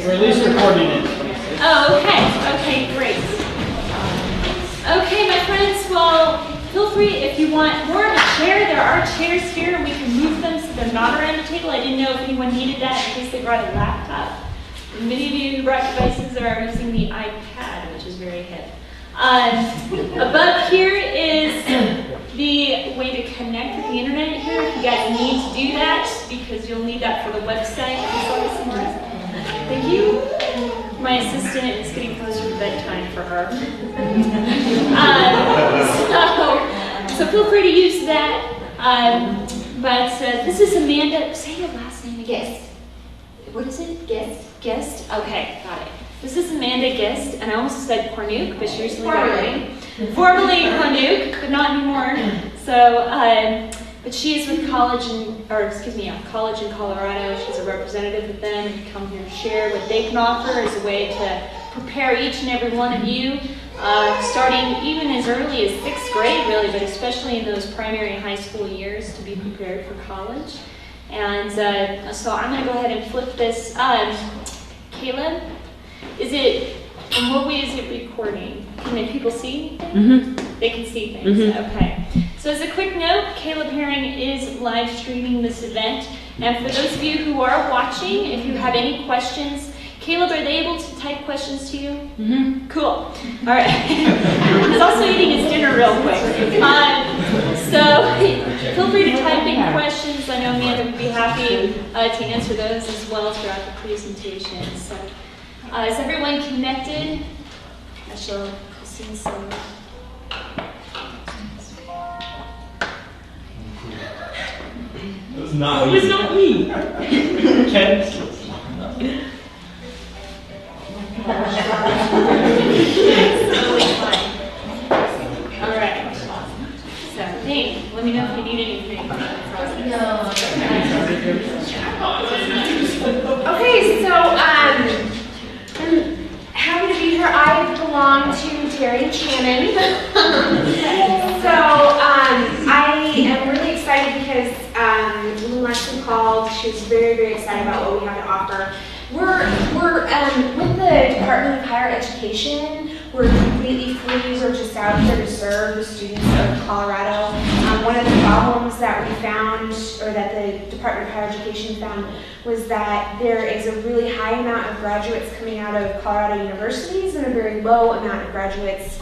We're at least recording it. Oh, okay, great. Okay, my friends, well, feel free if you want more of a chair. There are chairs here, and we can move them so they're not around the table. I didn't know if anyone needed that in case they brought a laptop. Many of you who brought devices are using the iPad, which is very hip. Above here is the way to connect with the internet here. If you guys need to do that, because you'll need that for the website. Thank you. My assistant is getting closer to bedtime for her. So feel free to use that. But this is Amanda. Say your last name again. Guest. What is it? Guest? Okay, got it. This is Amanda Gist, and I almost said Cornuke, but she recently graduated. Formerly Cornuke, but not anymore. So, but she is with college in Colorado. She's a representative with them, and come here to share what they can offer as a way to prepare each and every one of you, starting even as early as 6th grade, really, but especially in those primary high school years to be prepared for college. And so I'm going to go ahead and flip this. Caleb, in what way is it recording? Can people see anything? Mm-hmm. They can see things, okay. So as a quick note, Caleb Herring is live streaming this event. And for those of you who are watching, if you have any questions, Caleb, are they able to type questions to you? Mm-hmm. Cool. All right. He's also eating his dinner real quick. So feel free to type in questions. I know Amanda would be happy to answer those as well throughout the presentation. So is everyone connected? I shall see some. It was not me. It was not me. Ken? Alright. So, Nate, let me know if you need anything. Okay, so I'm happy to be here. I belong to Terry and Shannon. So I am really excited because when Leslie called, she was very, very excited about what we have to offer. We're with the Department of Higher Education. We're completely free. We're just out here to serve the students of Colorado. One of the problems that we found, or that the Department of Higher Education found, was that there is a really high amount of graduates coming out of Colorado universities and a very low amount of graduates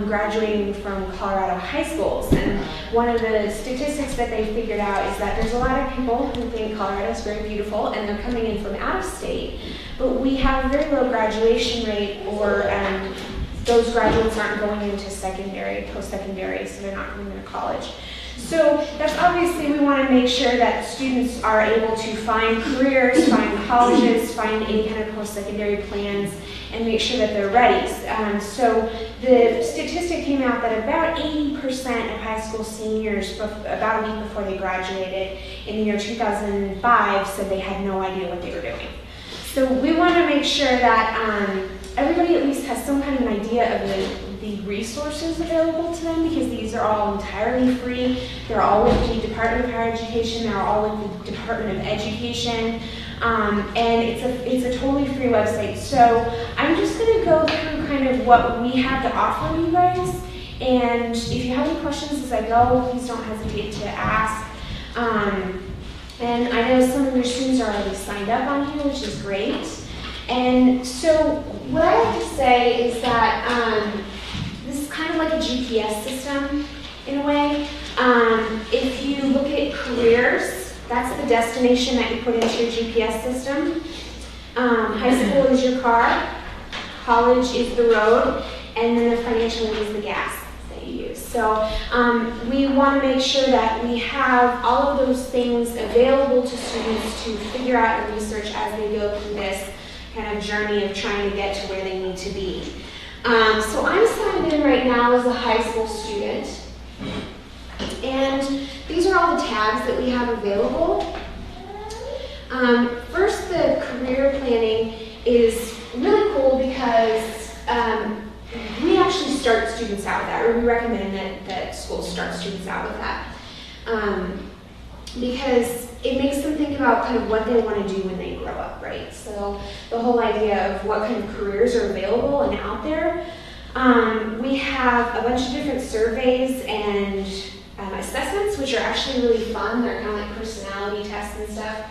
graduating from Colorado high schools. And one of the statistics that they figured out is that there's a lot of people who think Colorado is very beautiful and they're coming in from out of state, but we have a very low graduation rate, or those graduates aren't going into secondary, post-secondary, so they're not going to college. So that's obviously, we want to make sure that students are able to find careers, find colleges, find any kind of post-secondary plans, and make sure that they're ready. So the statistic came out that about 80% of high school seniors, about a week before they graduated in the year 2005, said they had no idea what they were doing. So we want to make sure that everybody at least has some kind of an idea of the resources available to them, because these are all entirely free. They're all with the Department of Higher Education. They're all with the Department of Education. And it's a totally free website. So I'm just going to go through kind of what we have to offer you guys. And if you have any questions as I go, please don't hesitate to ask. And I know some of your students are already signed up on here, which is great. And so what I have to say is that this is kind of like a GPS system in a way. If you look at careers, that's the destination that you put into your GPS system. High school is your car, college is the road, and then the financial aid is the gas that you use. So we want to make sure that we have all of those things available to students to figure out and research as they go through this kind of journey of trying to get to where they need to be. So I'm signed in right now as a high school student. And these are all the tabs that we have available. First, the career planning is really cool because we actually start students out with that, or we recommend that schools start students out with that. Because it makes them think about kind of what they want to do when they grow up, right? So the whole idea of what kind of careers are available and out there. We have a bunch of different surveys and assessments, which are actually really fun. They're kind of like personality tests and stuff,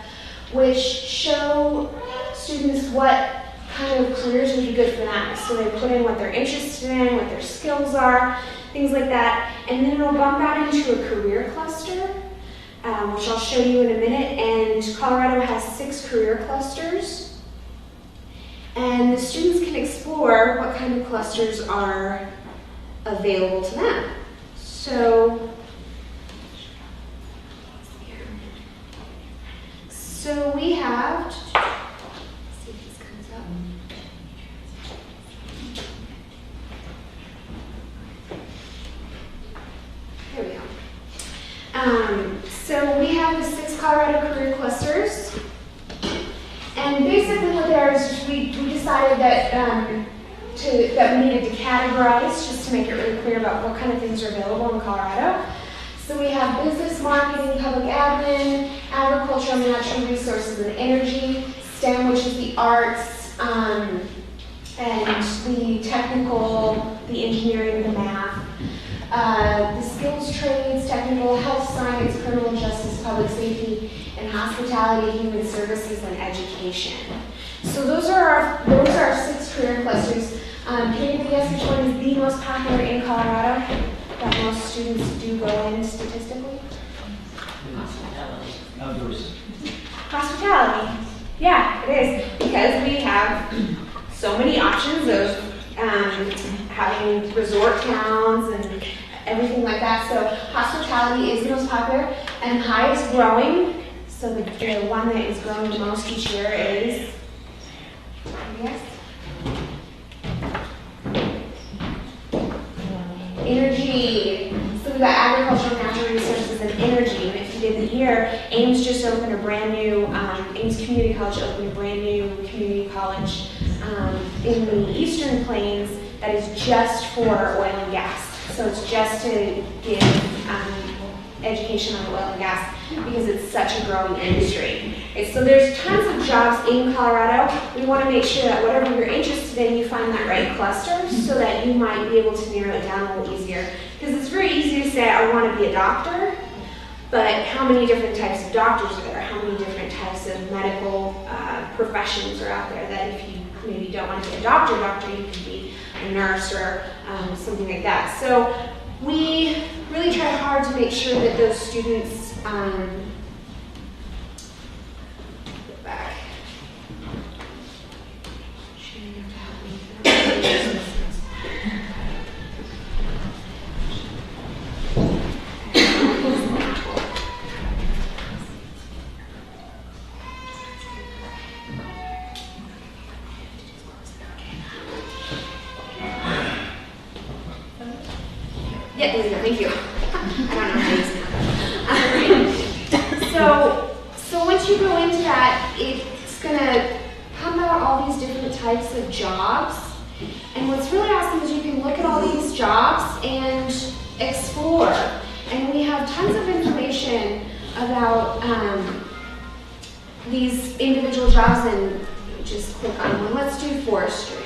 which show students what kind of careers would be good for them. So they put in what they're interested in, what their skills are, things like that, and then it'll bump out into a career cluster, which I'll show you in a minute. And Colorado has 6 career clusters, and the students can explore what kind of clusters are available to them. So we have, let's see if this comes up. Here we go. So we have the 6 Colorado career clusters. And basically what there is, we decided that that we needed to categorize just to make it really clear about what kind of things are available in Colorado. So we have business, marketing, public admin, agriculture, natural resources, and energy, STEM, which is the arts, and the technical, the engineering, the math, the skills, trades, technical, health science, criminal justice, public safety, and hospitality, human services, and education. So those are our 6 career clusters. Can you guess which one is the most popular in Colorado that most students do go in statistically? Outdoors. Hospitality. Yeah, it is, because we have so many options of having resort towns and everything like that. So hospitality is the most popular and highest growing. So the one that is growing the most each year is, yes? Energy. So we've got agricultural, natural resources, and energy. And if you didn't hear, Ames just opened a brand new, Ames Community College opened a brand new community college in the Eastern Plains that is just for oil and gas. So it's just to give education on oil and gas because it's such a growing industry. So there's tons of jobs in Colorado. We want to make sure that whatever you're interested in, you find that right cluster so that you might be able to narrow it down a little easier. Because it's very easy to say, I want to be a doctor, but how many different types of doctors are there? How many different types of medical professions are out there that if you maybe don't want to be a doctor, you could be a nurse or something like that. So we really try hard to make sure that those students get back. Yeah, thank you. I don't know how to use it. So once you go into that, it's going to pump out all these different types of jobs. And what's really awesome is you can look at all these jobs and explore. And we have tons of information about these individual jobs, and just click on one. Let's do forestry.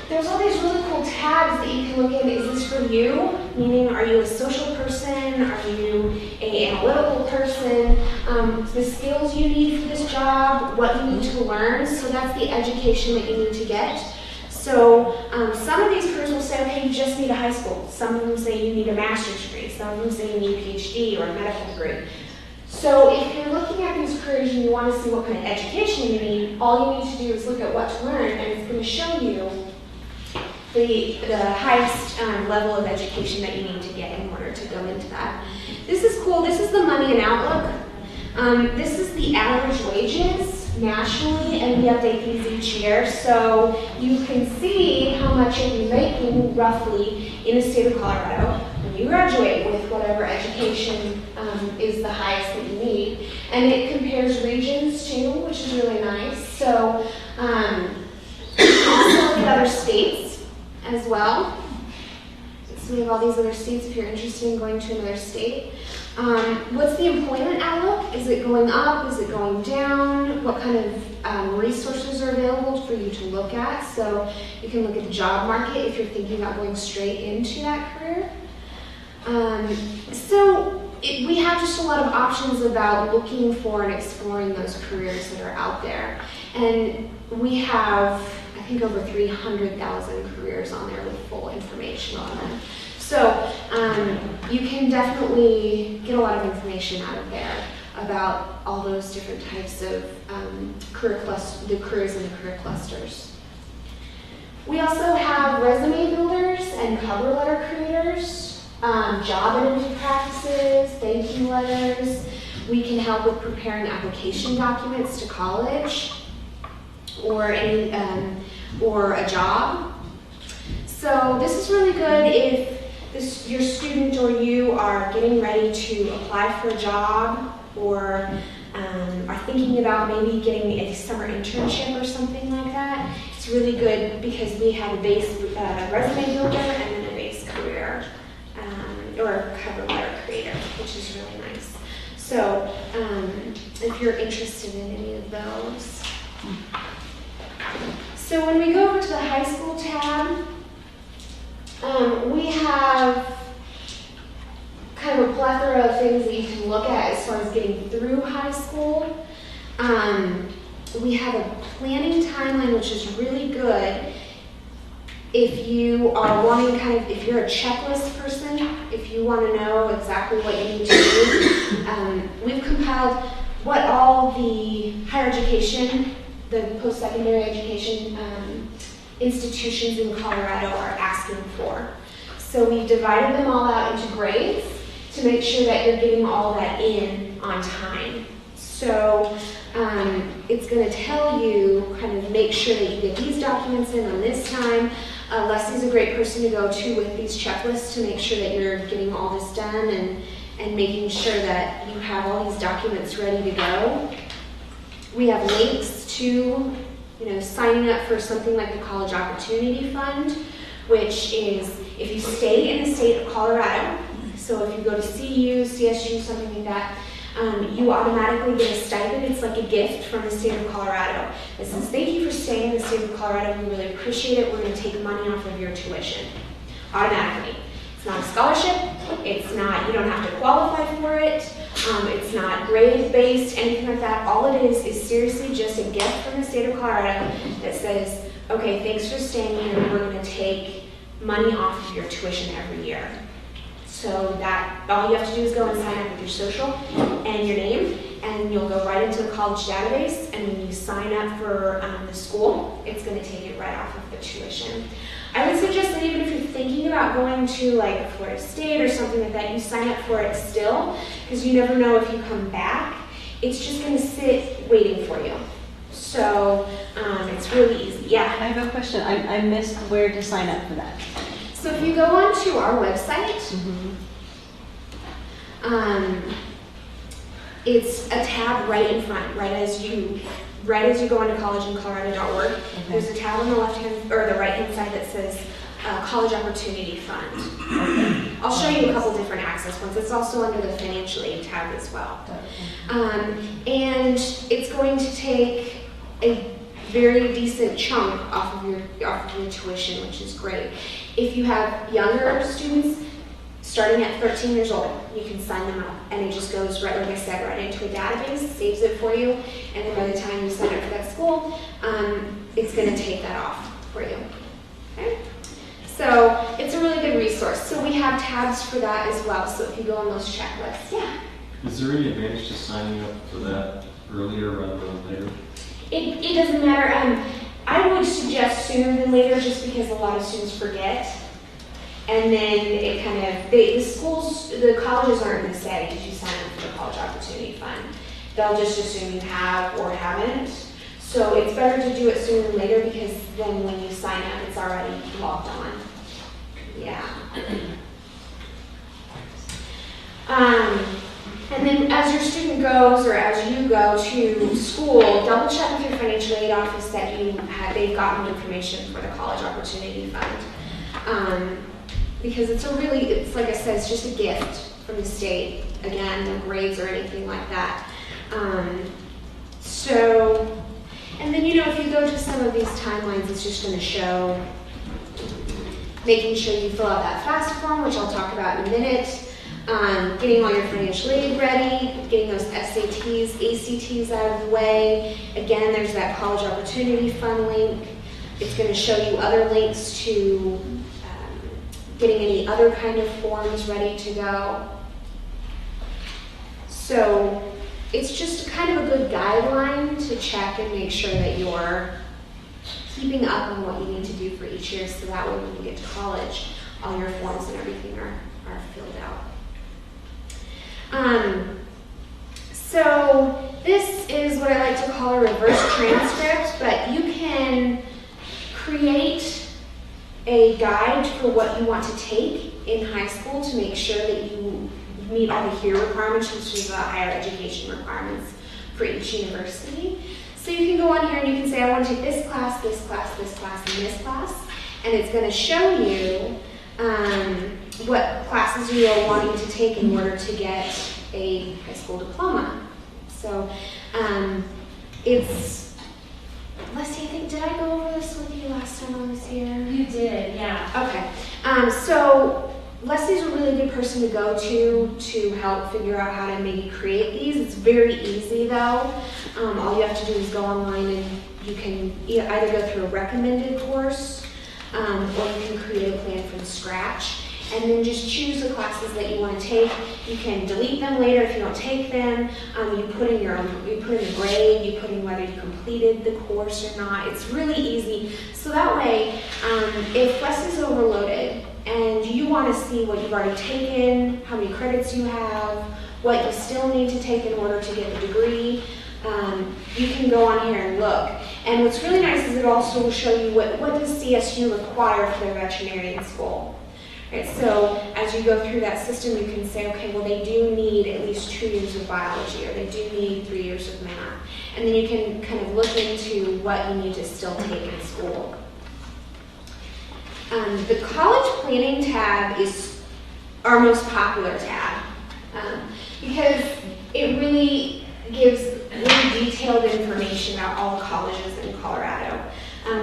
There's all these really cool tabs that you can look at. Is this for you? Meaning, are you a social person? Are you an analytical person? The skills you need for this job, what you need to learn. So that's the education that you need to get. So some of these careers will say, okay, you just need a high school. Some of them say you need a master's degree. Some of them say you need a PhD or a medical degree. So if you're looking at these careers and you want to see what kind of education you need, all you need to do is look at what to learn, and it's going to show you the highest level of education that you need to get in order to go into that. This is cool. This is the money and outlook. This is the average wages nationally, and we update these each year. So you can see how much you'll be making roughly in the state of Colorado when you graduate with whatever education is the highest that you need. And it compares regions too, which is really nice. So also look at other states as well. So we have all these other states if you're interested in going to another state. What's the employment outlook? Is it going up? Is it going down? What kind of resources are available for you to look at? So you can look at the job market if you're thinking about going straight into that career. We have just a lot of options about looking for and exploring those careers that are out there. And we have, I think, over 300,000 careers on there with full information on them. So you can definitely get a lot of information out of there about all those different types of the careers in the career clusters. We also have resume builders and cover letter creators. Job interview practices, thank you letters. We can help with preparing application documents to college or a job. So this is really good if your student or you are getting ready to apply for a job or are thinking about maybe getting a summer internship or something like that. It's really good because we have a base resume builder and then a base career or a cover letter creator, which is really nice. So if you're interested in any of those. So when we go over to the high school tab, we have kind of a plethora of things that you can look at as far as getting through high school. We have a planning timeline, which is really good if you are wanting if you're a checklist person, if you want to know exactly what you need to do. We've compiled what all the higher education, the post-secondary education institutions in Colorado are asking for. So we divided them all out into grades to make sure that you're getting all that in on time. So it's going to tell you, kind of make sure that you get these documents in on this time. Leslie's a great person to go to with these checklists to make sure that you're getting all this done and making sure that you have all these documents ready to go. We have links to, signing up for something like the College Opportunity Fund, which is if you stay in the state of Colorado, so if you go to CU, CSU, something like that, you automatically get a stipend. It's like a gift from the state of Colorado. It says, thank you for staying in the state of Colorado. We really appreciate it. We're going to take money off of your tuition. Automatically. It's not a scholarship. It's not, you don't have to qualify for it. It's not grade-based, anything like that. All it is seriously just a gift from the state of Colorado that says, okay, thanks for staying here. We're going to take money off of your tuition every year. So that all you have to do is go and sign up with your social and your name, and you'll go right into the college database. And when you sign up for the school, it's going to take it right off of the tuition. I would suggest that even if you're thinking about going to like Florida State or something like that, you sign up for it still, because you never know if you come back. It's just going to sit waiting for you. So it's really easy. Yeah. I have a question. I missed where to sign up for that. So if you go onto our website, it's a tab right in front, right as you go onto collegeincolorado.org. Okay. There's a tab on the left hand or the right hand side that says College Opportunity Fund. Okay. I'll show you a couple different access ones. It's also under the financial aid tab as well. And it's going to take a very decent chunk off of your tuition, which is great. If you have younger students starting at 13 years old, you can sign them up, and it just goes right, like I said, right into a database, saves it for you, and then by the time you sign up for that school, it's going to take that off for you. Okay? So it's a really good resource. So we have tabs for that as well. So if you go on those checklists, yeah. Is there any advantage to signing up for that earlier rather than later? It doesn't matter. I would suggest sooner than later, just because a lot of students forget. And then it kind of, the colleges aren't going to say, did you sign up for the College Opportunity Fund? They'll just assume you have or haven't. So it's better to do it sooner than later, because then when you sign up, it's already logged on. Yeah. And then as your student goes, or as you go to school, double check with your financial aid office that they've gotten information for the College Opportunity Fund. Because it's like I said, it's just a gift from the state. Again, no grades or anything like that. And then, if you go to some of these timelines, it's just going to show making sure you fill out that FAFSA form, which I'll talk about in a minute, getting all your financial aid ready, getting those SATs, ACTs out of the way. Again, there's that College Opportunity Fund link. It's going to show you other links to getting any other kind of forms ready to go. So it's just kind of a good guideline to check and make sure that you're keeping up on what you need to do for each year, so that way when you get to college, all your forms and everything are filled out. So this is what I like to call a reverse transcript, but you can create a guide for what you want to take in high school to make sure that you meet all the HERE requirements, which is the higher education requirements for each university. So you can go on here and you can say, I want to take this class, this class, this class, and this class, and it's going to show you what classes you are wanting to take in order to get a high school diploma. So it's, Leslie, I think, did I go over this with you last time I was here? You did, yeah. Okay. So Leslie's a really good person to go to help figure out how to maybe create these. It's very easy though. All you have to do is go online and you can either go through a recommended course or you can create a plan from scratch. And then just choose the classes that you want to take. You can delete them later if you don't take them. You put in the grade, you put in whether you completed the course or not. It's really easy. So that way, if Leslie's overloaded and you want to see what you've already taken, how many credits you have, what you still need to take in order to get the degree, you can go on here and look. And what's really nice is it also will show you what does CSU require for their veterinarian school. Right, so as you go through that system, you can say, okay, well, they do need at least 2 years of biology, or they do need 3 years of math. And then you can kind of look into what you need to still take in school. The college planning tab is our most popular tab because it really gives really detailed information about all the colleges in Colorado.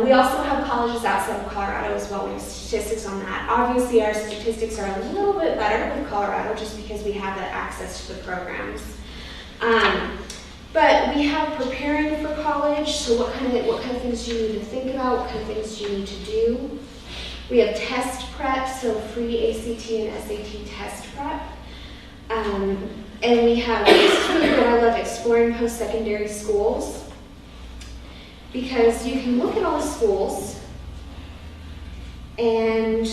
We also have colleges outside of Colorado as well. We have statistics on that. Obviously, our statistics are a little bit better with Colorado just because we have that access to the programs. But we have preparing for college, so what kind of things do you need to think about, what kind of things do you need to do. We have test prep, so free ACT and SAT test prep. And we have, this is really what I love, exploring post-secondary schools. Because you can look at all the schools, and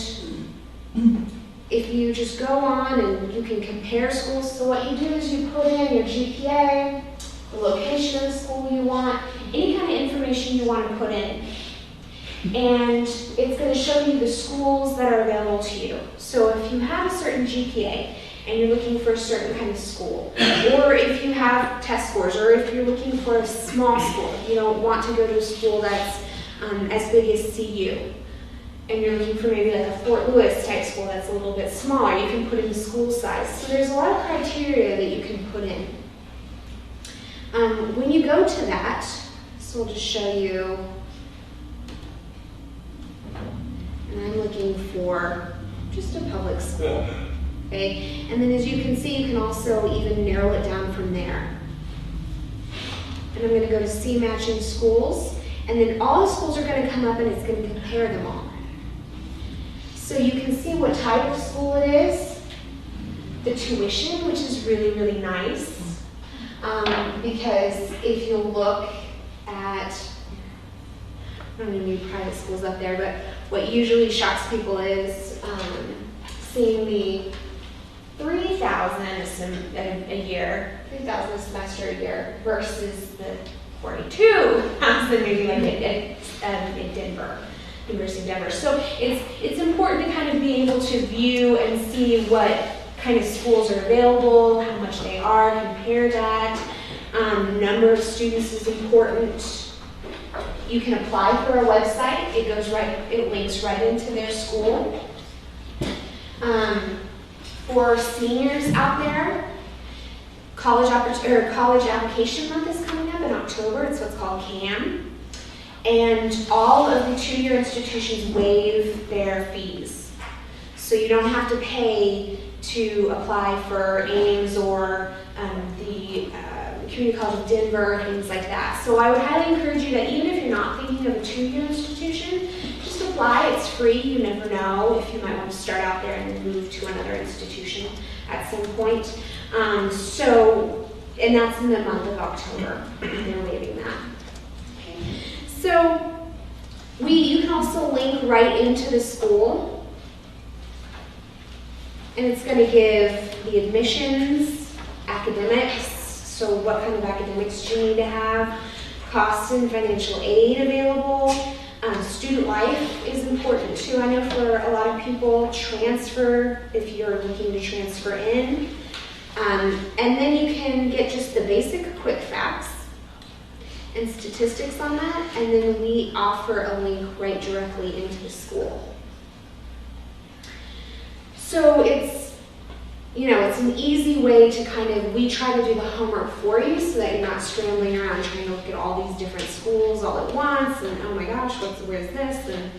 if you just go on and you can compare schools, so what you do is you put in your GPA, the location of the school you want, any kind of information you want to put in. And it's going to show you the schools that are available to you. So if you have a certain GPA, and you're looking for a certain kind of school, or if you have test scores, or if you're looking for a small school, you don't want to go to a school that's as big as CU, and you're looking for maybe like a Fort Lewis type school that's a little bit smaller, you can put in the school size. So there's a lot of criteria that you can put in. When you go to that, so we'll just show you, and I'm looking for just a public school. Okay, and then as you can see, you can also even narrow it down from there. And I'm going to go to see matching schools, and then all the schools are going to come up and it's going to compare them all. So you can see what type of school it is, the tuition, which is really, really nice, because if you look at, I don't know, maybe private schools up there, but what usually shocks people is seeing the $3,000 a year, $3,000 a semester a year versus the $42,000 maybe like in Denver, University of Denver. So it's important to kind of be able to view and see what kind of schools are available, how much they are, compare that. Number of students is important. You can apply for a website. It links right into their school. For seniors out there, college application month is coming up in October. It's what's called CAM. And all of the 2-year institutions waive their fees. So you don't have to pay to apply for Ames or the Community College of Denver, things like that. So I would highly encourage you that even if you're not thinking of a 2-year institution, just apply. It's free. You never know if you might want to start out there and then move to another institution at some point. And that's in the month of October. They're waiving that. Okay. So you can also link right into the school, and it's going to give the admissions, academics, so what kind of academics do you need to have, cost and financial aid available. Student life is important too. I know for a lot of people, transfer if you're looking to transfer in. And then you can get just the basic quick facts and statistics on that, and then we offer a link right directly into the school. So it's an easy way to we try to do the homework for you so that you're not scrambling around trying to look at all these different schools all at once and oh my gosh, where's this? And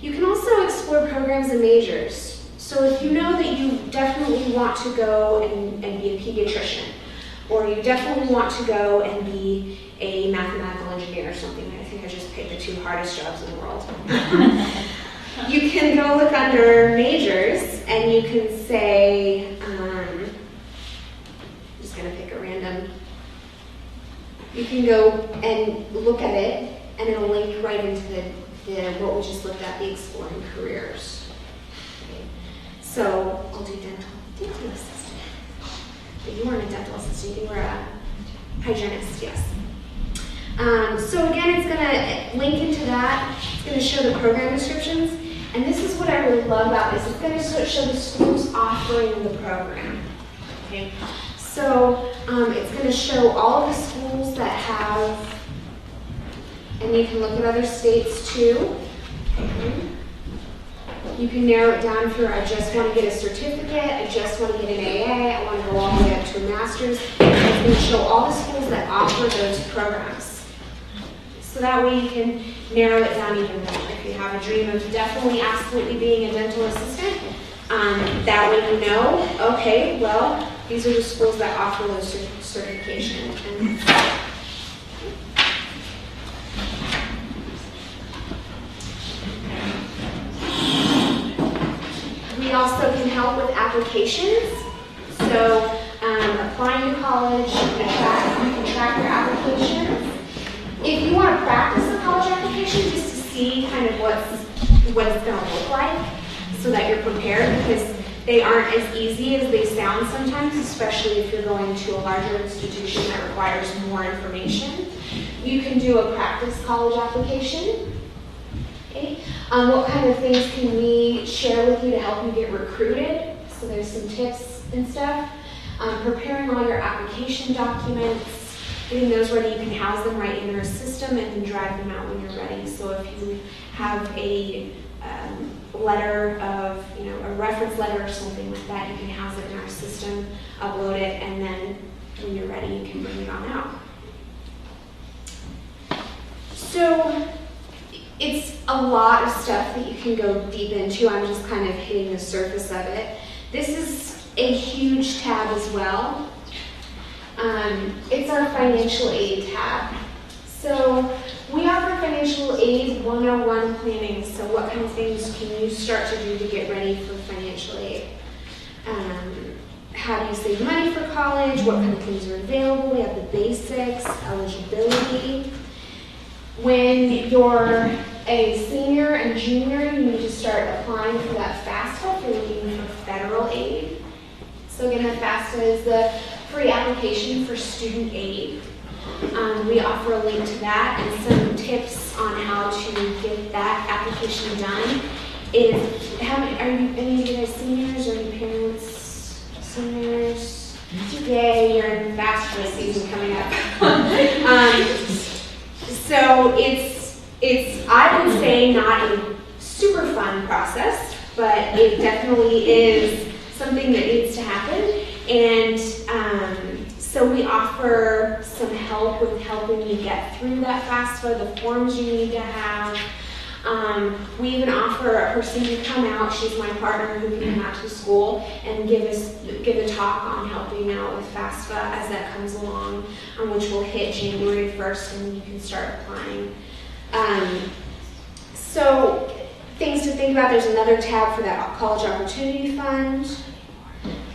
you can also explore programs and majors. So if you know that you definitely want to go and be a pediatrician, or you definitely want to go and be a mathematical engineer or something, I think I just picked the 2 hardest jobs in the world. You can go look under majors and you can say, I'm just going to pick a random, you can go and look at it and it'll link right into what we just looked at, the exploring careers. Okay. So I'll do dental assistant. But you weren't a dental assistant, you were a hygienist, yes. So again, it's going to link into that. It's going to show the program descriptions. And this is what I really love about this. It's going to show the schools offering the program. Okay. So it's going to show all of the schools that have, and you can look at other states too. Okay. You can narrow it down for I just want to get a certificate, I just want to get an AA, I want to go all the way up to a master's. And it's going to show all the schools that offer those programs. So that way you can narrow it down even more. If you have a dream of definitely, absolutely being a dental assistant, that way you know, okay, well, these are the schools that offer those certifications. We also can help with applications. So applying to college, you can track your applications. If you want to practice a college application just to see kind of what it's going to look like so that you're prepared, because they aren't as easy as they sound sometimes, especially if you're going to a larger institution that requires more information. You can do a practice college application. Okay. What kind of things can we share with you to help you get recruited? So there's some tips and stuff. Preparing all your application documents, getting those ready, you can house them right in our system and then drive them out when you're ready. So if you have a letter of, a reference letter or something like that, you can house it in our system, upload it, and then when you're ready, you can bring it on out. So it's a lot of stuff that you can go deep into. I'm just kind of hitting the surface of it. This is a huge tab as well. It's our financial aid tab. So we offer financial aid 101 planning. So what kind of things can you start to do to get ready for financial aid? How do you save money for college? What kind of things are available? We have the basics, eligibility. When you're a senior and junior, you need to start applying for that FAFSA if you're looking for federal aid. So again, the FAFSA is the free application for student aid. We offer a link to that and some tips on how to get that application done. Are any of you guys seniors or any parents seniors? Yay, you're in FAFSA season coming up. So I would say, not a super fun process, but it definitely is something that needs to happen. And so we offer some help with helping you get through that FAFSA, the forms you need to have. We even offer a person to come out, she's my partner, who can come out to the school and give a talk on helping out with FAFSA as that comes along, which will hit January 1st, and you can start applying. So things to think about, there's another tab for that College Opportunity Fund.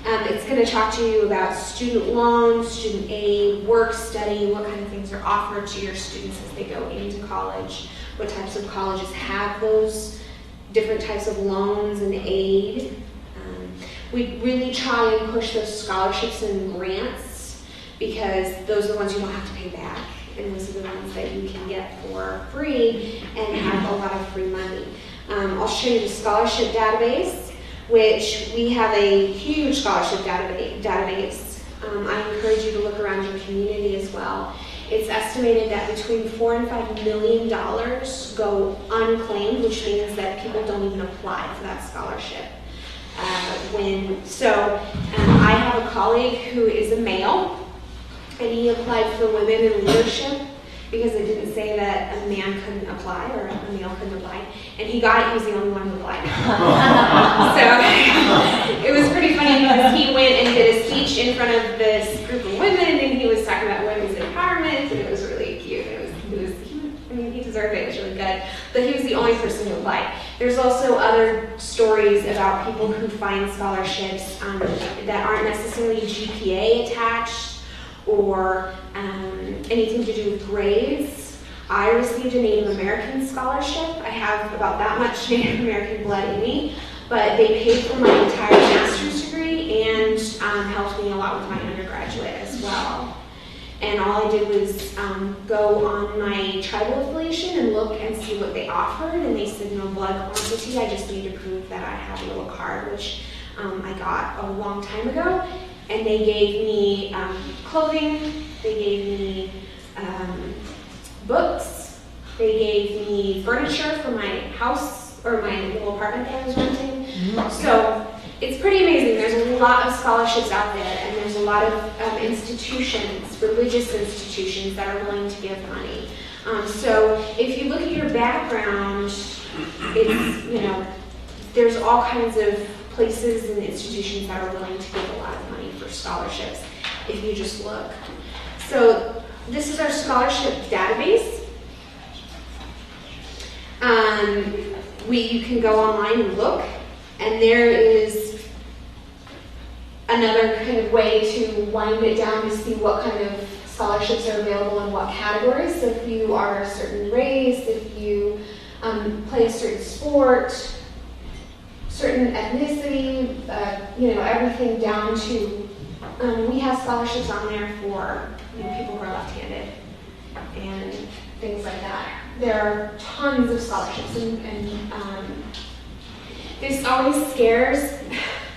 It's going to talk to you about student loans, student aid, work study, what kind of things are offered to your students as they go into college, what types of colleges have those different types of loans and aid. We really try and push those scholarships and grants because those are the ones you don't have to pay back, and those are the ones that you can get for free and have a lot of free money. I'll show you the scholarship database, which we have a huge scholarship database. I encourage you to look around your community as well. It's estimated that between $4 and $5 million go unclaimed, which means that people don't even apply for that scholarship. I have a colleague who is a male, and he applied for women in leadership because it didn't say that a man couldn't apply or a male couldn't apply, and he got it. He was the only one who applied. So it was pretty funny because he went and did a speech in front of this group of women, and he was talking about women's empowerment, and it was really cute. He deserved it. It was really good. But he was the only person who applied. There's also other stories about people who find scholarships that aren't necessarily GPA attached or anything to do with grades. I received a Native American scholarship. I have about that much Native American blood in me, but they paid for my entire master's degree and helped me a lot with my undergraduate as well. And all I did was go on my tribal affiliation and look and see what they offered, and they said no blood quantity. I just need to prove that I have a little card, which I got a long time ago. And they gave me clothing, they gave me books, they gave me furniture for my house or my little apartment that I was renting. So it's pretty amazing. There's a lot of scholarships out there, and there's a lot of institutions, religious institutions, that are willing to give money. So if you look at your background, it's, there's all kinds of places and institutions that are willing to give a lot of money for scholarships if you just look. So this is our scholarship database. You can go online and look, and there is another kind of way to wind it down to see what kind of scholarships are available in what categories. So if you are a certain race, if you play a certain sport, certain ethnicity, everything down to, we have scholarships on there for people who are left-handed and things like that. There are tons of scholarships, and this always scares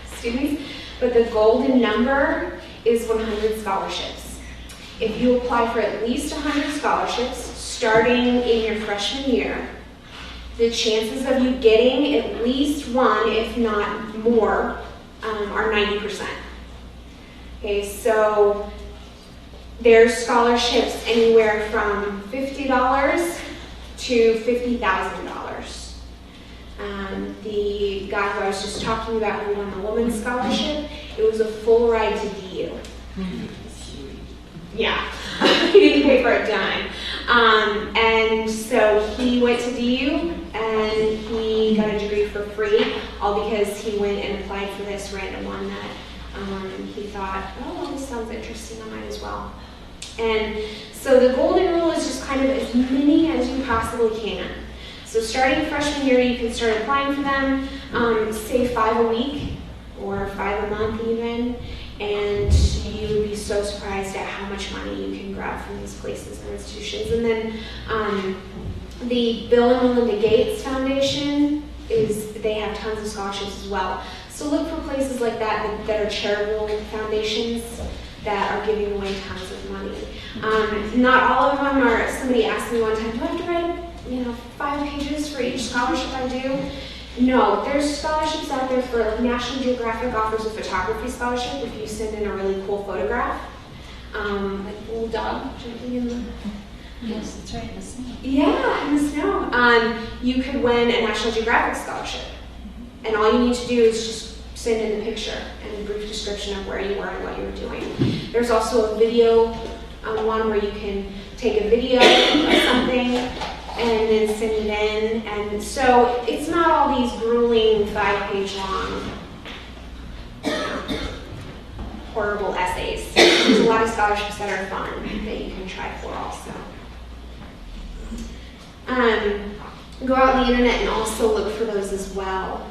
students, but the golden number is 100 scholarships. If you apply for at least 100 scholarships starting in your freshman year, the chances of you getting at least one, if not more, are 90%. Okay, so there's scholarships anywhere from $50 to $50,000. The guy who I was just talking about who won the women's scholarship, it was a full ride to DU. Yeah, he didn't pay for a dime. And so he went to DU and he got a degree for free, all because he went and applied for this random one that he thought, oh, well, this sounds interesting, I might as well. And so the golden rule is just kind of as many as you possibly can. So starting freshman year, you can start applying for them, say 5 a week or 5 a month even, and you would be so surprised at how much money you can grab from these places and institutions. And then the Bill and Melinda Gates Foundation, they have tons of scholarships as well. So look for places like that that are charitable foundations that are giving away tons of money. Not all of them are, somebody asked me one time, do I have to write 5 pages for each scholarship I do. No, there's scholarships out there for, like, National Geographic offers a photography scholarship if you send in a really cool photograph. Like a little dog jumping in the... Yes, that's right, in the snow. Yeah, in the snow. You could win a National Geographic scholarship. And all you need to do is just send in the picture and a brief description of where you were and what you were doing. There's also a video one where you can take a video of something and then send it in. And so it's not all these grueling 5-page long horrible essays. There's a lot of scholarships that are fun that you can try for also. Go out on the internet and also look for those as well.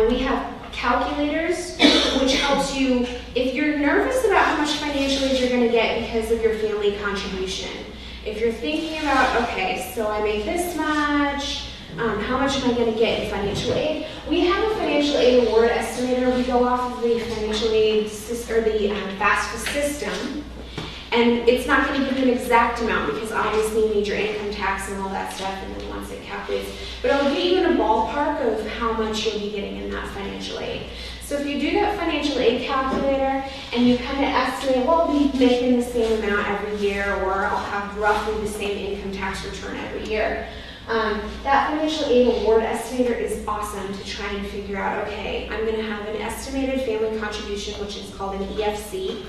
We have calculators, which helps you, if you're nervous about how much financial aid you're going to get because of your family contribution. If you're thinking about, okay, so I make this much, how much am I going to get in financial aid? We have a financial aid award estimator. We go off of the financial aid or the FAFSA system, and it's not going to give you an exact amount because obviously you need your income tax and all that stuff, and then once it calculates, but it'll get you in a ballpark of how much you'll be getting in that financial aid. So if you do that financial aid calculator and you kind of estimate, well, I'll be making the same amount every year, or I'll have roughly the same income tax return every year. That financial aid award estimator is awesome to try and figure out, okay, I'm going to have an estimated family contribution, which is called an EFC,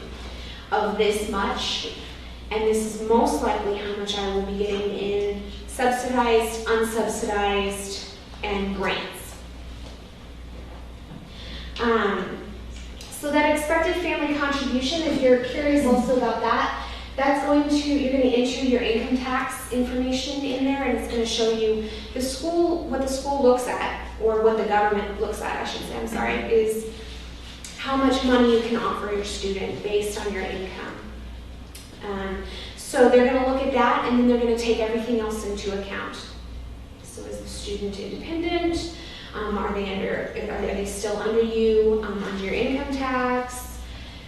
of this much, and this is most likely how much I will be getting in subsidized, unsubsidized, and grants. So that expected family contribution, if you're curious also about that, you're going to enter your income tax information in there, and it's going to show you what the school looks at, or what the government looks at, I should say, I'm sorry, is how much money you can offer your student based on your income. So they're going to look at that, and then they're going to take everything else into account. So is the student independent? Are they still under you, under your income tax?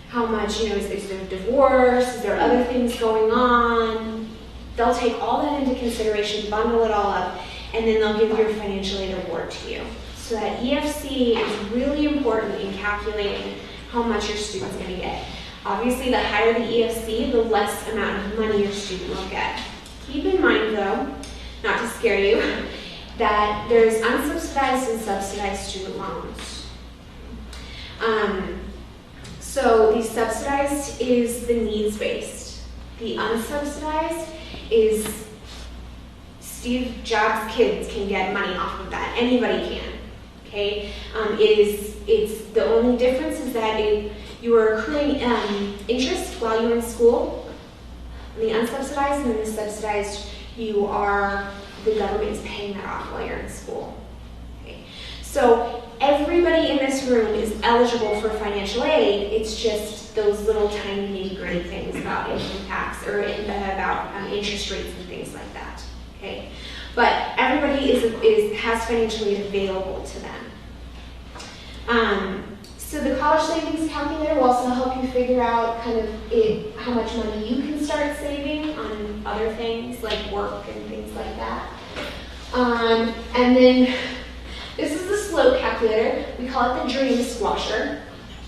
How much, is there divorce? Is there other things going on? They'll take all that into consideration, bundle it all up, and then they'll give your financial aid award to you. So that EFC is really important in calculating how much your student's going to get. Obviously, the higher the EFC, the less amount of money your student will get. Keep in mind, though, not to scare you, that there's unsubsidized and subsidized student loans. So the subsidized is the needs-based. The unsubsidized is Steve Jobs' kids can get money off of that. Anybody can. Okay, it's the only difference is that you are accruing interest while you're in school. The unsubsidized, and then the subsidized, the government is paying that off while you're in school. Okay, so everybody in this room is eligible for financial aid. It's just those little tiny nitty-gritty things about income tax or about interest rates and things like that. Okay. But everybody has financial aid available to them. So the college savings calculator will also help you figure out how much money you can start saving on other things like work and things like that. And then this is the slope calculator. We call it the dream squasher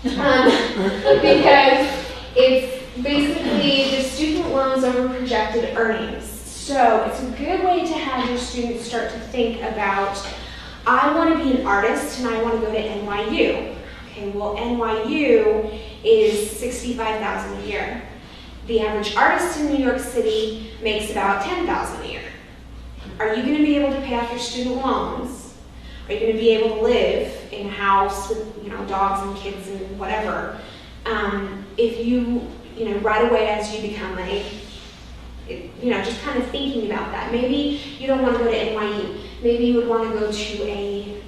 because it's basically the student loans over projected earnings. So it's a good way to have your students start to think about, I want to be an artist and I want to go to NYU. Okay, well, NYU is $65,000 a year. The average artist in New York City makes about $10,000 a year. Are you going to be able to pay off your student loans? Are you going to be able to live in a house with dogs and kids and whatever? If you right away as you become just kind of thinking about that. Maybe you don't want to go to NYU. Maybe you would want to go to a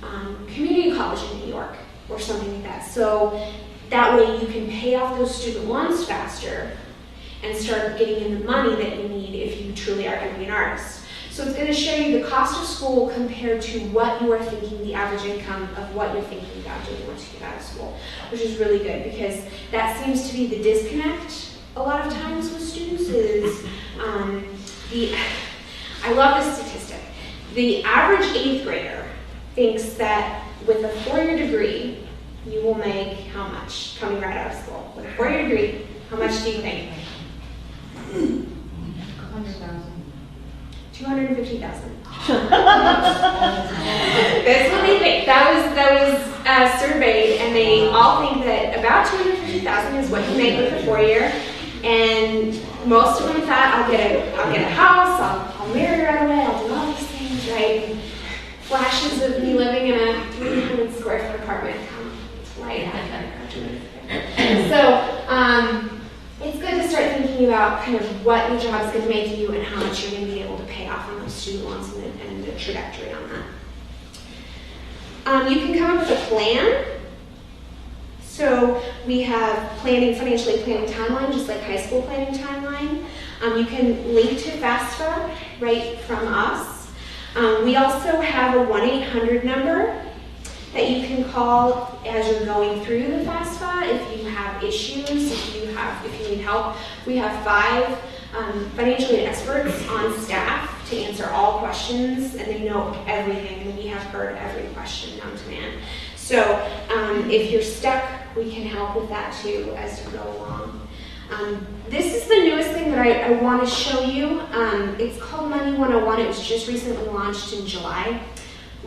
community college in New York or something like that. So that way you can pay off those student loans faster and start getting in the money that you need if you truly are going to be an artist. So it's going to show you the cost of school compared to what you are thinking the average income of what you're thinking about doing once you get out of school, which is really good because that seems to be the disconnect a lot of times with students is I love this statistic. The average 8th grader thinks that with a 4-year degree, you will make how much coming right out of school? With a 4-year degree, how much do you think? 250,000. That's what they think. That was surveyed, and they all think that about 250,000 is what you make with a 4-year. And most of them thought, I'll get a house, I'll marry right away, I'll do all these things, right? And flashes of me living in a 300 square foot apartment come to light after I graduate. So it's good to start thinking about kind of what your job is going to make you and how much you're going to be able to pay off on those student loans and the trajectory on that. You can come up with a plan. So we have financially planning timeline, just like high school planning timeline. You can link to FAFSA right from us. We also have a 1-800 number that you can call as you're going through the FAFSA if you have issues, if you need help. We have 5 financial aid experts on staff to answer all questions, and they know everything, and we have heard every question known to man. So if you're stuck, we can help with that too as you go along. This is the newest thing that I want to show you. It's called Money 101. It was just recently launched in July.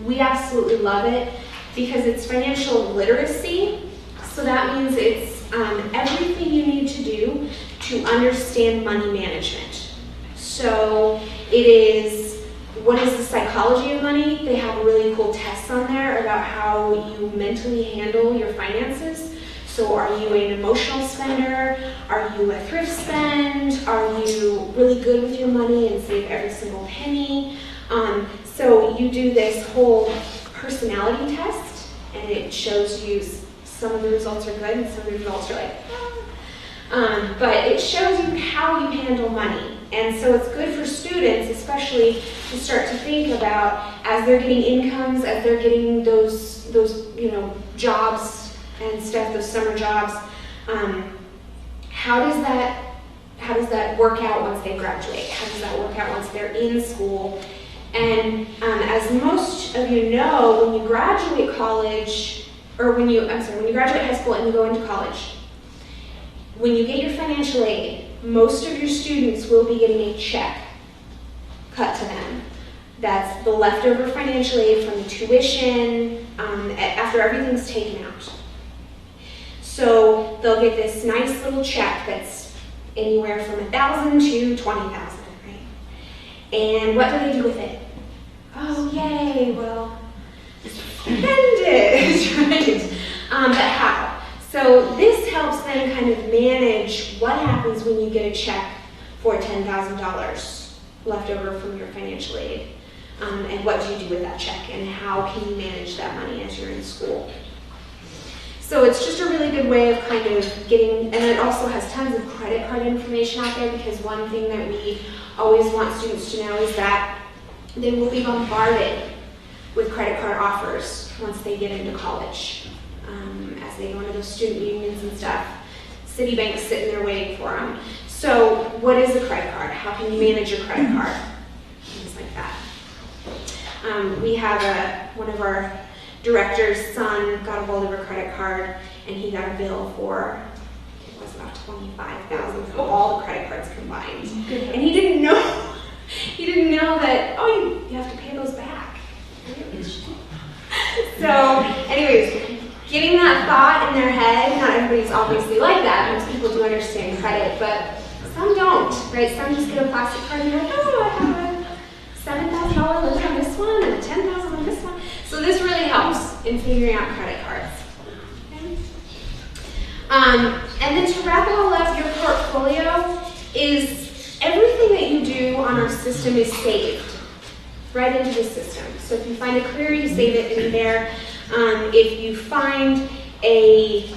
We absolutely love it because it's financial literacy. So that means it's everything you need to do to understand money management. So it is, what is the psychology of money? They have really cool tests on there about how you mentally handle your finances. So are you an emotional spender? Are you a thrift spend? Are you really good with your money and save every single penny? So you do this whole personality test, and it shows you some of the results are good and some of the results are like, but it shows you how you handle money. And so it's good for students, especially, to start to think about as they're getting incomes, as they're getting those jobs and stuff, those summer jobs. How does that work out once they graduate? How does that work out once they're in school? And as most of you know, when you graduate college, or when you graduate high school and you go into college, when you get your financial aid, most of your students will be getting a check cut to them. That's the leftover financial aid from the tuition, after everything's taken out. So they'll get this nice little check that's anywhere from $1,000 to $20,000, right? And what do they do with it? Oh, yay, well, spend it, right? But how? So this helps them kind of manage what happens when you get a check for $10,000 left over from your financial aid. And what do you do with that check, and how can you manage that money as you're in school? So it's just a really good way of kind of getting, and it also has tons of credit card information out there, because one thing that we always want students to know is that they will be bombarded with credit card offers once they get into college. As they go into those student unions and stuff, Citibank's sitting there waiting for them. So what is a credit card? How can you manage your credit card? Things like that. We have one of our director's son got a hold of a credit card, and he got a bill for, it was about $25,000 for all the credit cards combined. And he didn't know that, you have to pay those back. So anyways, getting that thought in their head, not everybody's obviously like that. Most people do understand credit, but some don't, right? Some just get a plastic card and they're like, oh, I have a $7,000 limit on this one and a $10,000 on this one. So this really helps in figuring out credit cards. Okay. And then to wrap it all up, your portfolio is everything that you do on our system is saved right into the system. So if you find a career, you save it in there. If you find a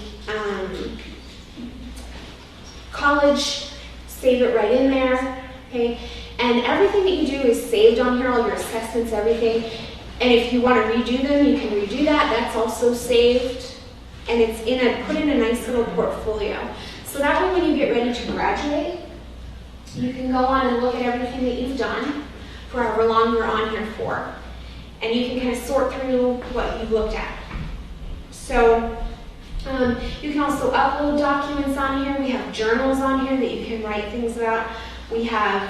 college, save it right in there, okay? And everything that you do is saved on here, all your assessments, everything. And if you want to redo them, you can redo that. That's also saved. And it's put in a nice little portfolio. So that way when you get ready to graduate, you can go on and look at everything that you've done for however long you're on here for. and you can kind of sort through what you've looked at. So you can also upload documents on here. We have journals on here that you can write things about. We have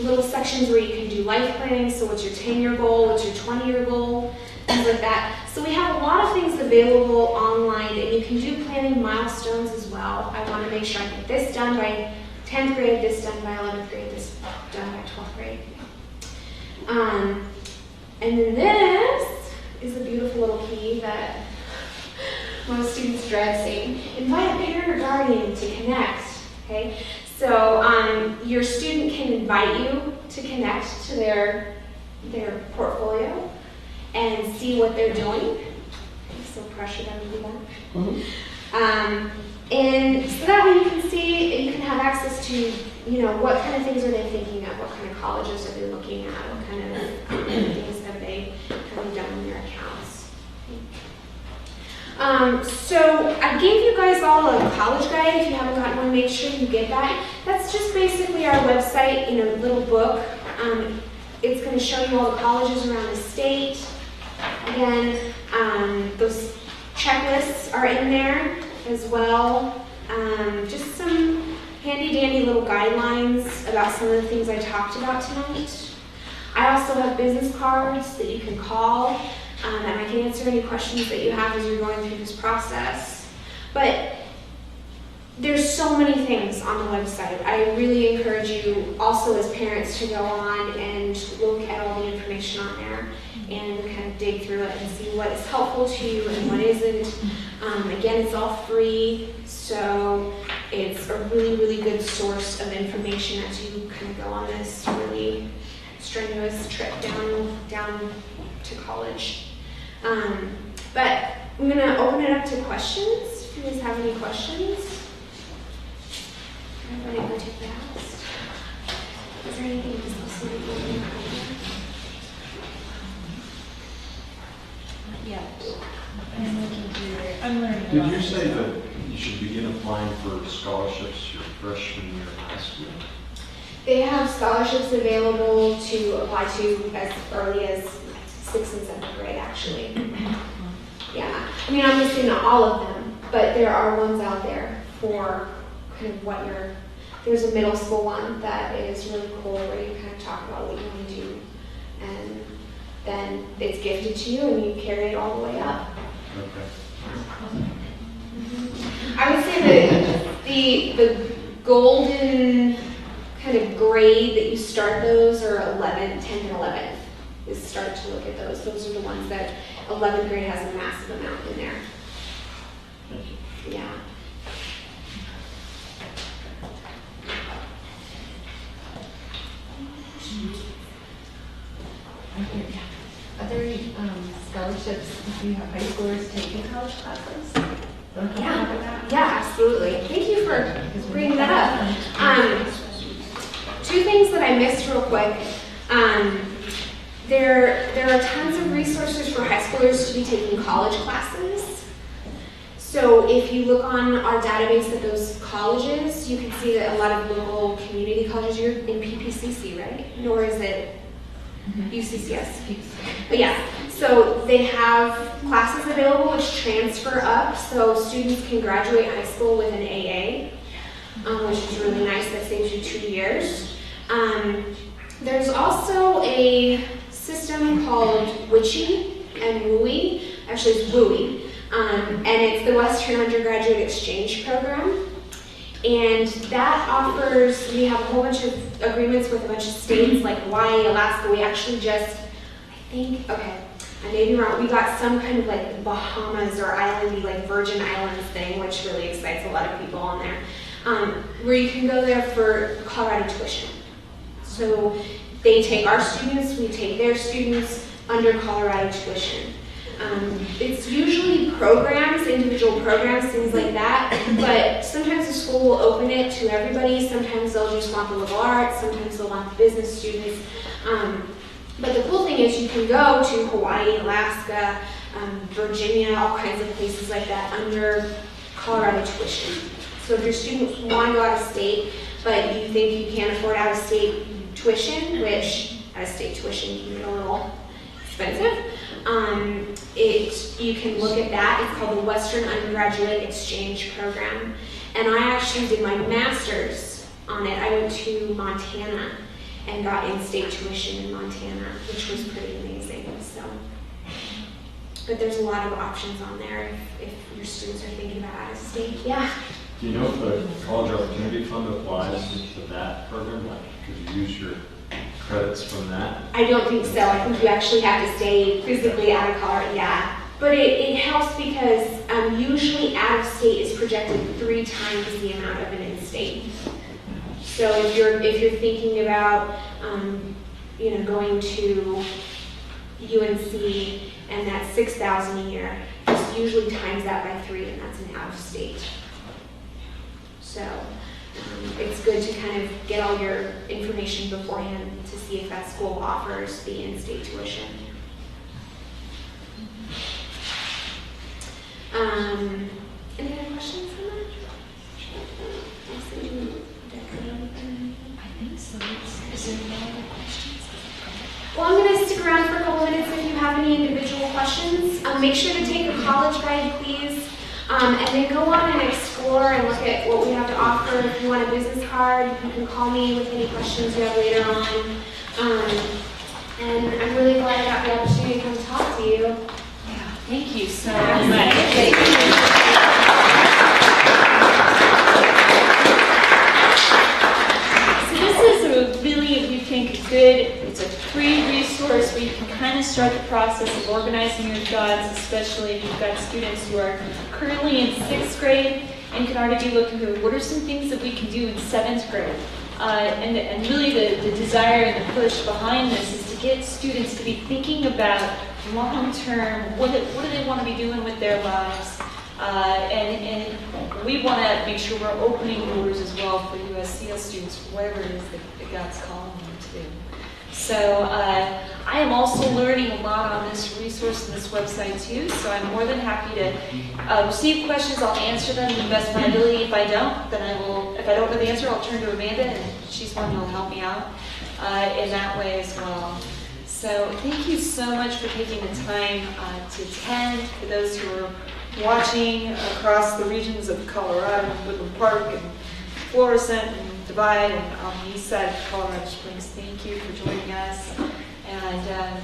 little sections where you can do life planning. So what's your 10-year goal? What's your 20-year goal? Things like that. So we have a lot of things available online, and you can do planning milestones as well. I want to make sure I get this done by 10th grade, this done by 11th grade, this done by 12th grade. And then this is a beautiful little key that most students dread saying, invite a parent or guardian to connect, okay? So your student can invite you to connect to their portfolio and see what they're doing. So pressure them to do that. And so that way you can see, you can have access to, what kind of things are they thinking of, what kind of colleges are they looking at, what kind of things have they kind of done in their accounts. So I gave you guys all a college guide. If you haven't gotten one, make sure you get that. That's just basically our website in a little book. It's going to show you all the colleges around the state. Again, those checklists are in there as well. Just some handy-dandy little guidelines about some of the things I talked about tonight. I also have business cards that you can call, and I can answer any questions that you have as you're going through this process. But there's so many things on the website. I really encourage you also as parents to go on and look at all the information on there and kind of dig through it and see what is helpful to you and what isn't. Again, it's all free, so it's a really, really good source of information as you kind of go on this really strenuous trip down to college. But I'm going to open it up to questions. If you guys have any questions. Everybody go take the house. Is there anything else that you want to know? Yeah. I'm learning. Did you say that you should begin applying for scholarships your freshman year in high school? They have scholarships available to apply to as early as 6th and 7th grade, actually. Yeah. I mean, obviously not all of them, but there are ones out there for kind of what there's a middle school one that is really cool where you kind of talk about what you want to do. And then it's gifted to you and you carry it all the way up. Okay. I would say the golden kind of grade that you start those are 10th and 11th. Is start to look at those. Those are the ones that 11th grade has a massive amount in there. Thank you. Yeah. Are there any scholarships if you have high schoolers taking college classes? Yeah, absolutely. Thank you for bringing that up. Two things that I missed real quick. There are tons of resources for high schoolers to be taking college classes. So if you look on our database at those colleges, you can see that a lot of local community colleges, you're in PPCC, right? Nor is it UCCS. But yeah, so they have classes available which transfer up, so students can graduate high school with an AA, which is really nice. That saves you 2 years. There's also a system called WICHE and WUI. Actually, it's WUI, and it's the Western Undergraduate Exchange Program. And that offers, we have a whole bunch of agreements with a bunch of states like Hawaii, Alaska. We actually just, I think, okay, I may be wrong, we got some kind of like Bahamas or islandy, like Virgin Islands thing, which really excites a lot of people on there, where you can go there for Colorado tuition. So they take our students, we take their students under Colorado tuition. It's usually programs, individual programs, things like that, but sometimes the school will open it to everybody. Sometimes they'll just want the liberal arts, sometimes they'll want the business students. But the cool thing is you can go to Hawaii, Alaska, Virginia, all kinds of places like that under Colorado tuition. So if your students want to go out of state, but you think you can't afford out-of-state tuition, which out-of-state tuition can get a little expensive. You can look at that. It's called the Western Undergraduate Exchange Program. And I actually did my master's on it. I went to Montana and got in-state tuition in Montana, which was pretty amazing. So, but there's a lot of options on there if your students are thinking about out of state. Yeah. Do you know if the College Opportunity Fund applies to that program? Like, could you use your credits from that? I don't think so. I think you actually have to stay physically out of Colorado. Yeah. But it helps because usually out of state is projected 3 times the amount of an in-state. So if you're thinking about going to UNC and that's $6,000 a year, just usually times that by 3, and that's an out of state. So it's good to kind of get all your information beforehand to see if that school offers the in-state tuition. Any other questions on that? I think so. Is there any other questions? Well, I'm going to stick around for a couple minutes if you have any individual questions. Make sure to take a college guide, please. And then go on and explore and look at what we have to offer. If you want a business card, you can call me with any questions you have later on. And I'm really glad I got the opportunity to come talk to you. Thank you so much. So this is a really, we think, it's a free resource where you can kind of start the process of organizing your thoughts, especially if you've got students who are currently in 6th grade and you can already be looking at what are some things that we can do in 7th grade. And really the desire and the push behind this is to get students to be thinking about long-term, what do they want to be doing with their lives? And we want to make sure we're opening doors as well for USCS students, for whatever it is that God's calling them to do. So I am also learning a lot on this resource and this website too, so I'm more than happy to receive questions. I'll answer them to the best of my ability. If I don't, then I will, if I don't know the answer, I'll turn to Amanda, and she's one who will help me out in that way as well. So thank you so much for taking the time to attend. For those who are watching across the regions of Colorado, Woodland Park and Florissant and Divide and on the east side of Colorado Springs, thank you for joining us. And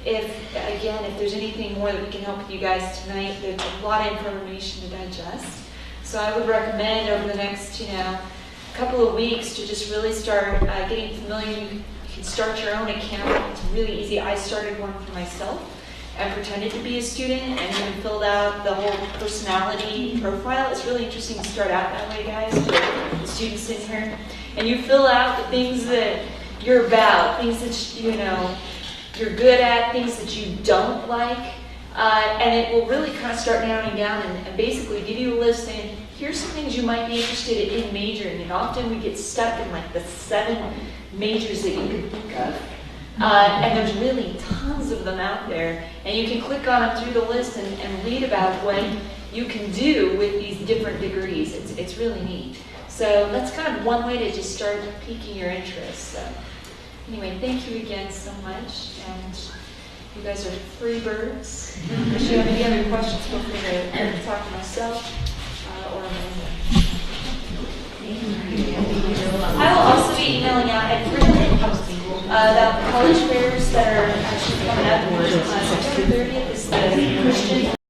if there's anything more that we can help with you guys tonight, there's a lot of information to digest. So I would recommend over the next, couple of weeks to just really start getting familiar. You can start your own account. It's really easy. I started one for myself. I pretended to be a student and even filled out the whole personality profile. It's really interesting to start out that way, guys, for the students in here. And you fill out the things that you're about, things that you're good at, things that you don't like, and it will really kind of start narrowing down and basically give you a list saying, here's some things you might be interested in majoring in. Often we get stuck in like the 7 majors that you can think of. And there's really tons of them out there. And you can click on them through the list and read about what you can do with these different degrees. It's really neat. So that's kind of one way to just start piquing your interest. So anyway, thank you again so much. And you guys are free birds. If you have any other questions, feel free to talk to myself or Amanda. I will also be emailing out at 3 about college fairs that are actually coming up. September 30th is the Christian